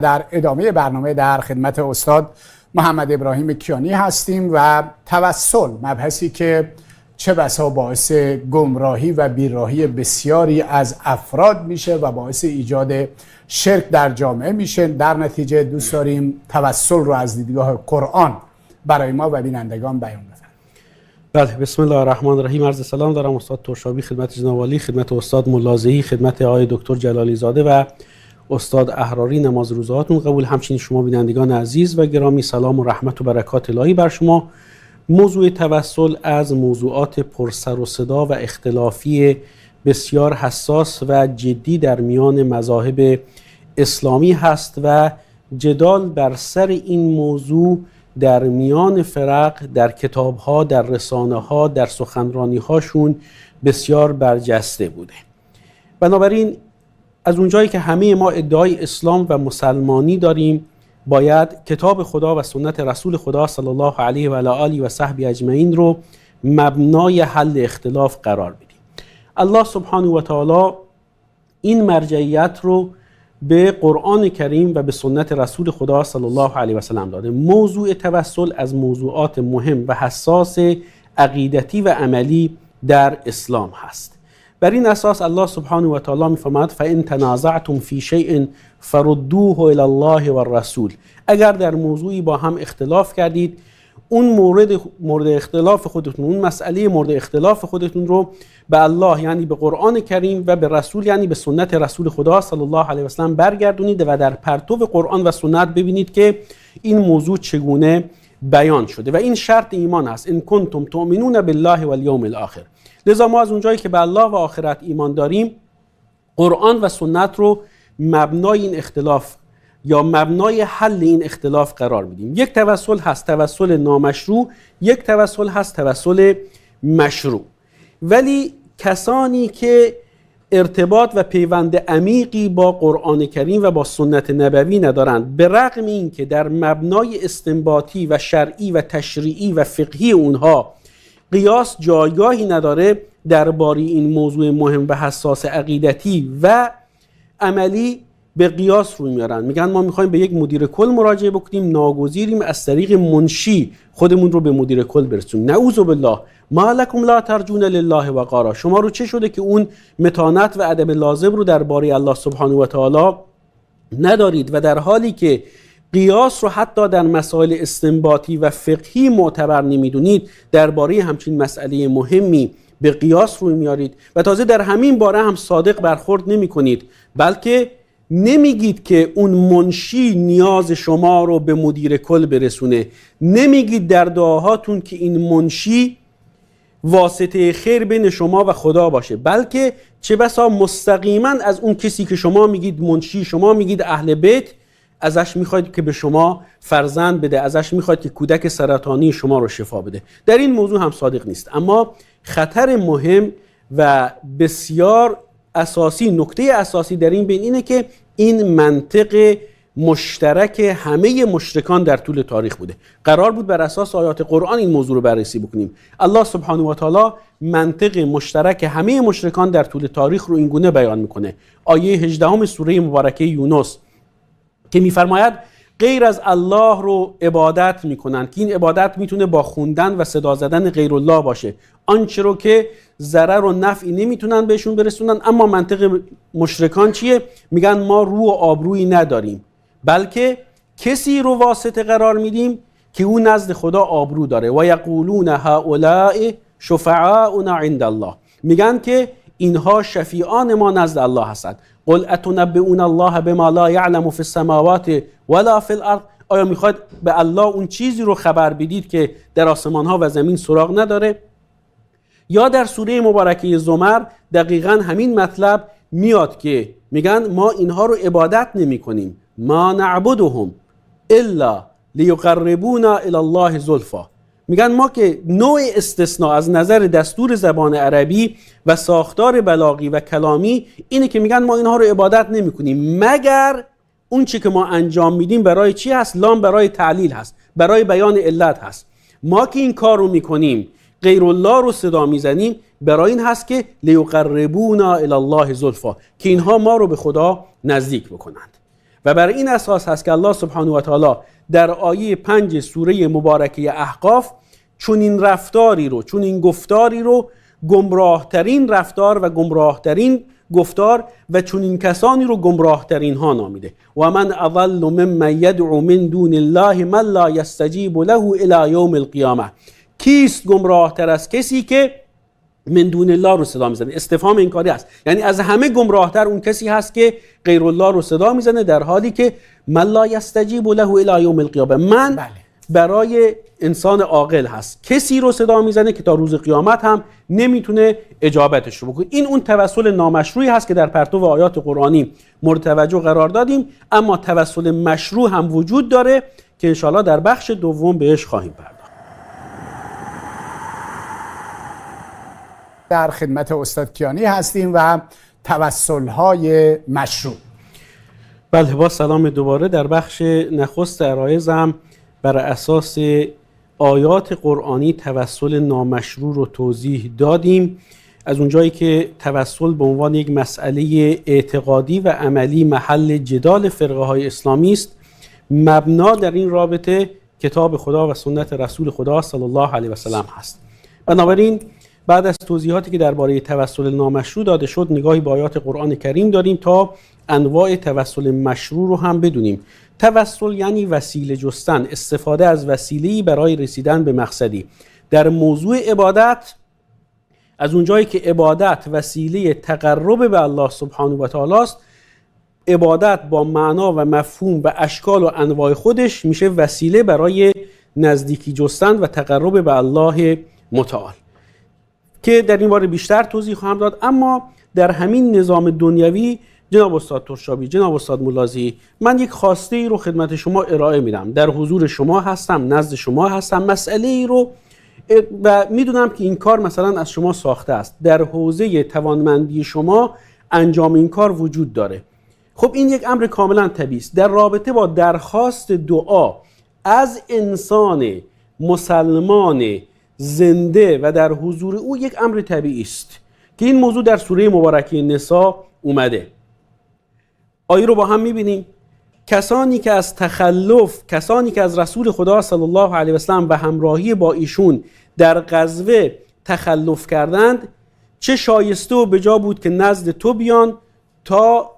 در ادامه برنامه در خدمت استاد محمد ابراهیم کیانی هستیم و توسل، مبحثی که چه بسا باعث گمراهی و بیراهی بسیاری از افراد میشه و باعث ایجاد شرک در جامعه میشه. در نتیجه دوست داریم توسل رو از دیدگاه قرآن برای ما و بینندگان بیان بفرمایید. بله، بسم الله الرحمن الرحیم. عرض سلام دارم استاد ترشابی، خدمت جناب عالی، خدمت استاد ملازهی، خدمت آقای دکتر جلالی زاده و استاد احراری. نماز روزهاتون قبول. همچنین شما بینندگان عزیز و گرامی، سلام و رحمت و برکات الهی بر شما. موضوع توسل از موضوعات پرسر و صدا و اختلافی بسیار حساس و جدی در میان مذاهب اسلامی هست و جدال بر سر این موضوع در میان فرق، در کتاب‌ها، در رسانه‌ها، در سخنرانی‌هاشون بسیار برجسته بوده. بنابراین از اونجایی که همه ما ادعای اسلام و مسلمانی داریم، باید کتاب خدا و سنت رسول خدا صلی الله علیه و آله و صحبه اجمعین رو مبنای حل اختلاف قرار بدیم. الله سبحانه و تعالی این مرجعیت رو به قرآن کریم و به سنت رسول خدا صلی الله علیه و سلم داده. موضوع توسل از موضوعات مهم و حساس عقیدتی و عملی در اسلام هست. بر این اساس الله سبحانه و تعالی می‌فرماید فَإِن تَنَازَعْتُمْ فِي شَيْءٍ فَرُدُّوهُ إِلَى اللَّهِ وَالرَّسُولِ. اگر در موضوعی با هم اختلاف کردید، اون مورد اختلاف خودتون، اون مسئله مورد اختلاف خودتون رو به الله یعنی به قرآن کریم و به رسول یعنی به سنت رسول خدا صلی الله علیه و سلم برگردونید و در پرتو قرآن و سنت ببینید که این موضوع چگونه بیان شده و این شرط ایمان است. ان کنتم تؤمنون بالله والیوم الاخر. لذا ما از اونجایی که به الله و آخرت ایمان داریم، قرآن و سنت رو مبنای این اختلاف یا مبنای حل این اختلاف قرار میدیم. یک توسل هست توسل نامشروع، یک توسل هست توسل مشروع. ولی کسانی که ارتباط و پیوند عمیقی با قرآن کریم و با سنت نبوی ندارند، به رغم این که در مبنای استنباطی و شرعی و تشریعی و فقهی اونها قیاس جایگاهی نداره، درباره این موضوع مهم و حساس عقیدتی و عملی به قیاس روی میارن. میگن ما میخوایم به یک مدیر کل مراجعه بکنیم، ناگزیریم از طریق منشی خودمون رو به مدیر کل برسونیم. نعوذ بالله. ما لکم لا ترجون لله وقارا. شما رو چه شده که اون متانت و ادب لازم رو درباره الله سبحانه و تعالی ندارید و در حالی که قیاس رو حتی در مسائل استنباطی و فقهی معتبر نمیدونید، درباره همچین مسئله مهمی به قیاس روی میارید و تازه در همین باره هم صادق برخورد نمی کنید، بلکه نمیگید که اون منشی نیاز شما رو به مدیر کل برسونه، نمیگید در دعاهاتون که این منشی واسطه خیر بین شما و خدا باشه، بلکه چه بسا مستقیما از اون کسی که شما میگید منشی، شما میگید اهل بیت، ازش میخواید که به شما فرزند بده، ازش میخواید که کودک سرطانی شما رو شفا بده. در این موضوع هم صادق نیست. اما خطر مهم و بسیار اساسی، نکته اساسی در این بین اینه که این منطق مشترک همه مشرکان در طول تاریخ بوده. قرار بود بر اساس آیات قرآن این موضوع رو بررسی بکنیم. الله سبحانه و تعالی منطق مشترک همه مشرکان در طول تاریخ رو این گونه بیان میکنه. آیه 18 سوره مبارکه یونس که میفرماید غیر از الله رو عبادت میکنن که این عبادت میتونه با خوندن و صدا زدن غیر الله باشه، آنچه رو که ضرر و نفعی نمیتونن بهشون برسونن. اما منطق مشرکان چیه؟ میگن ما رو و آبرویی نداریم، بلکه کسی رو واسطه قرار میدیم که او نزد خدا آبرو داره. و یقولون هؤلاء شفعاؤنا عند الله. میگن که اینها شفیعان ما نزد الله هستند. قل اتنبئون الله بما لا یعلم فی السماوات ولا فی الارض. آیا میخواد به الله اون چیزی رو خبر بدید که در آسمان ها و زمین سراغ نداره؟ یا در سوره مبارکه زمر دقیقاً همین مطلب میاد که میگن ما اینها رو عبادت نمی کنیم، ما نعبدهم الا لیقربونا الی الله زلفا. میگن ما که نوع استثناء از نظر دستور زبان عربی و ساختار بلاغی و کلامی اینه که میگن ما اینها رو عبادت نمی کنیم مگر اون چی که ما انجام میدیم برای چی هست؟ لام برای تعلیل هست، برای بیان علت هست. ما که این کار رو میکنیم، غیر الله رو صدا میزنیم، برای این هست که لیقربونا الی الله زلفا، که اینها ما رو به خدا نزدیک بکنند. و بر این اساس هست که الله سبحانه و تعالی در آیه 5 سوره مبارکه احقاف چنین رفتاری رو، چنین گفتاری رو گمراهترین رفتار و گمراهترین گفتار و چنین کسانی رو گمراهترین ها نامیده. و من اضل ممن یدعو من دون الله من لا یستجیب له الی یوم القیامه. کیست گمراهتر از کسی که من دون الله رو صدا میزنه؟ استفهام انکاری است، یعنی از همه گمراهتر اون کسی هست که غیر الله رو صدا میزنه، در حالی که من لا یستجیب له الی یوم القیامه، من برای انسان عاقل هست کسی رو صدا میزنه که تا روز قیامت هم نمیتونه اجابتش رو بکنه. این اون توسل نامشروعی هست که در پرتو آیات قرآنی مورد توجه قرار دادیم، اما توسل مشروع هم وجود داره که انشاءالله در بخش دوم بهش خواهیم پرداخت. در خدمت استاد کیانی هستیم و توسل‌های مشروع. بله، با سلام دوباره. در بخش نخست عرایزم بر اساس آیات قرآنی توسل نامشروع رو توضیح دادیم، از اونجایی که توسل به عنوان یک مسئله اعتقادی و عملی محل جدال فرقه های اسلامی است. مبنا در این رابطه کتاب خدا و سنت رسول خدا صلی الله علیه و سلم هست. بنابراین بعد از توضیحاتی که درباره توسل نامشروع داده شد، نگاهی به آیات قرآن کریم داریم تا انواع توسل مشروع رو هم بدونیم. توسل یعنی وسیله جستن، استفاده از وسیله‌ای برای رسیدن به مقصدی. در موضوع عبادت، از اونجایی که عبادت وسیله تقرب به الله سبحانه و تعالی است، عبادت با معنا و مفهوم و اشکال و انواع خودش میشه وسیله برای نزدیکی جستن و تقرب به الله متعال، که در این باره بیشتر توضیح خواهم داد. اما در همین نظام دنیوی، جناب استاد ترشابی، جناب استاد ملازی، من یک خواسته ای رو خدمت شما ارائه میدم. در حضور شما هستم، نزد شما هستم، مسئله ای رو و میدونم که این کار مثلا از شما ساخته است، در حوزه توانمندی شما انجام این کار وجود داره. خب این یک امر کاملا طبیعی است. در رابطه با درخواست دعا از انسان مسلمان زنده و در حضور او یک امر طبیعی است که این موضوع در سوره مبارکه نساء اومده. آیه رو با هم میبینیم. کسانی که از تخلف، کسانی که از رسول خدا صلی الله علیه و سلم و همراهی با ایشون در غزوه تخلف کردند، چه شایسته و بجا بود که نزد تو بیان تا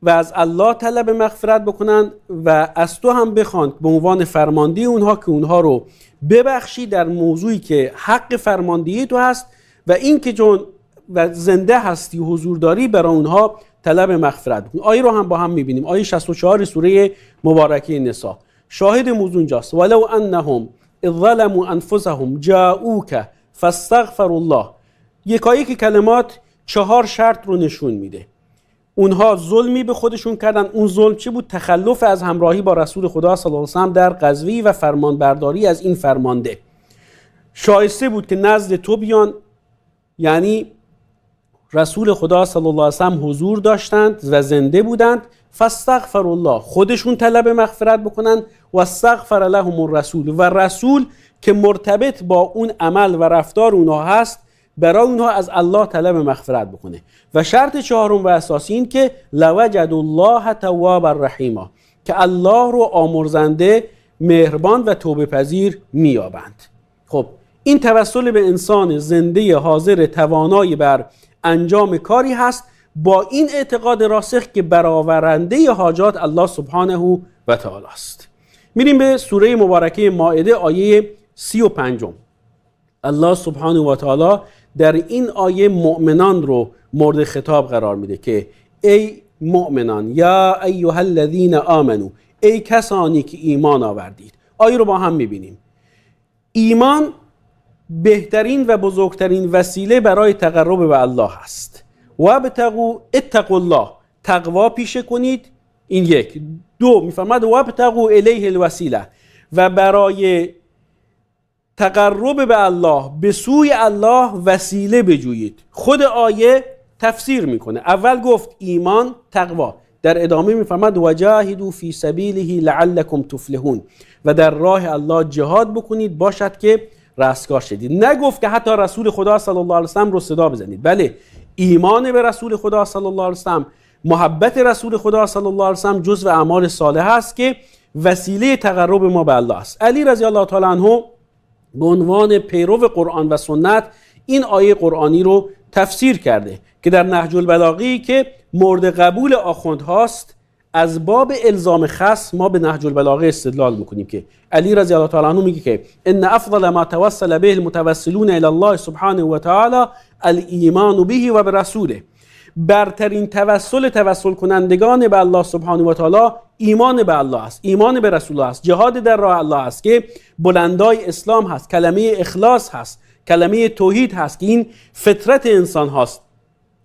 و از الله طلب مغفرت بکنند و از تو هم بخوان به عنوان فرماندهی اونها که اونها رو ببخشی در موضوعی که حق فرماندهی تو هست و این که چون و زنده هستی حضور داری برای اونها طلب مغفرت بکن. آیه رو هم با هم میبینیم. آیه 64 سوره مبارکه نساء. شاهد موضوع اینجاست. ولو انهم اذ ظلموا انفسهم جاءوک فاستغفروا الله. یکایک کلمات 4 شرط رو نشون میده. اونها ظلمی به خودشون کردن. اون ظلم چی بود؟ تخلف از همراهی با رسول خدا صلی الله علیه و سلم در غزوه و فرمانبرداری از این فرمانده. شایسته بود که نزد تو بیان، یعنی رسول خدا صلی الله علیه و سلم حضور داشتند و زنده بودند. فاستغفر الله، خودشون طلب مغفرت بکنند. و استغفر لهم الرسول، و رسول که مرتبط با اون عمل و رفتار اونها هست برای اونها از الله طلب مغفرت بکنه. و شرط 4 و اساسی این که لوجد الله توابا رحیما، که الله رو آمرزنده، مهربان و توبه پذیر میابند. خب این توسل به انسان زنده حاضر توانای بر انجام کاری هست با این اعتقاد راسخ که برآورنده حاجات الله سبحانه و تعالی است. میریم به سوره مبارکه مائده آیه 35. الله سبحانه و تعالی در این آیه مؤمنان رو مورد خطاب قرار میده که ای مؤمنان، یا ایها الذین آمنو، ای کسانی که ایمان آوردید. آیه رو با هم میبینیم. ایمان بهترین و بزرگترین وسیله برای تقرب به الله هست. و اتقوا الله، تقوا پیشه کنید. این 1. 2 میفرماد و ابتغوا الیه الوسیله، و برای تقرب به الله به سوی الله وسیله بجویید. خود آیه تفسیر میکنه. اول گفت ایمان، تقوا، در ادامه میفرماد وجاهدوا فی سبیله لعلکم تفلحون، و در راه الله جهاد بکنید باشد که رستگار شدید. نگفت که حتی رسول خدا صلی الله علیه و سلم رو صدا بزنید. بله، ایمان به رسول خدا صلی الله علیه و سلم محبت رسول خدا صلی الله علیه و سلم جزو اعمال صالحه است که وسیله تقرب ما به الله است. علی رضی الله تعالی عنه به عنوان پیرو قرآن و سنت این آیه قرآنی رو تفسیر کرده که در نهج البلاغی که مورد قبول آخوندهاست، از باب الزام خاص ما به نهج البلاغه استدلال میکنیم که علی رضی الله تعالی عنه میگه که ان افضل ما توسل به المتوسلون الى الله سبحانه و تعالی الایمان به و برسوله. برترین توسل کنندگان به الله سبحانه و تعالی ایمان به الله است، ایمان به رسول الله است، جهاد در راه الله است که بلندای اسلام هست، کلمه اخلاص هست، کلمه توحید هست که این فطرت انسان هست،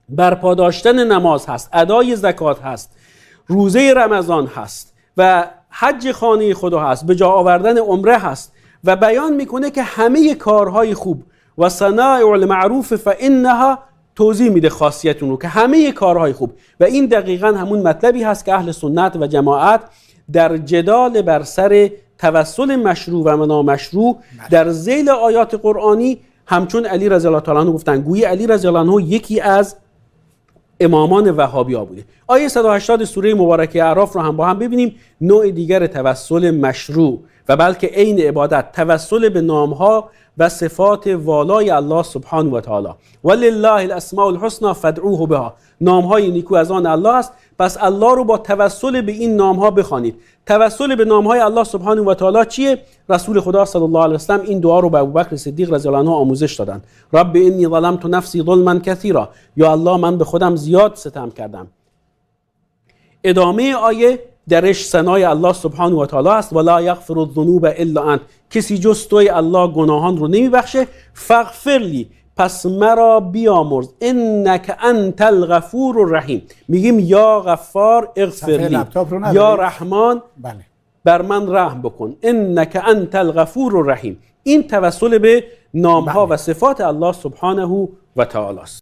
برپا داشتن نماز هست، ادای زکات هست، روزه رمضان هست و حج خانه خدا هست، به جا آوردن عمره هست و بیان میکنه که همه کارهای خوب و صنایع المعروف فانها، توضیح میده خاصیت اون رو که همه کارهای خوب، و این دقیقاً همون مطلبی هست که اهل سنت و جماعت در جدال بر سر توسل مشروع و نامشروع در ذیل آیات قرآنی همچون علی رضی الله تعالی عنه گفتن. گویی علی رضی الله عنه یکی از امامان وهابی‌ها بوده. آیه 180 سوره مبارکه اعراف رو هم با هم ببینیم. نوع دیگر توسل مشروع و بلکه عین عبادت، توسل به نامها و صفات والای الله سبحانه و تعالی. ولله الاسماء الحسنى فادعوه بها. نامهای نیکو از آن الله است، پس الله رو با توسل به این نامها بخوانید. توسل به نامهای الله سبحانه و تعالی چیه؟ رسول خدا صلی الله علیه و سلم این دعا رو به ابوبکر صدیق رضی الله عنه آموزش دادن. رب انی ظلمت نفسی ظلما کثیرا. یا الله من به خودم زیاد ستم کردم. ادامه آیه درش ثنای الله سبحانه و تعالی است. ولا یغفر الذنوب الا انت. کسی جز توی الله گناهان رو نمیبخشه. فاغفر لی، پس مرا بیامرز. انک انت الغفور الرحیم. میگیم یا غفار اغفر لی، یا رحمان بر من رحم بکن. انک انت الغفور الرحیم. این توسل به نامها و صفات الله سبحانه و تعالی است.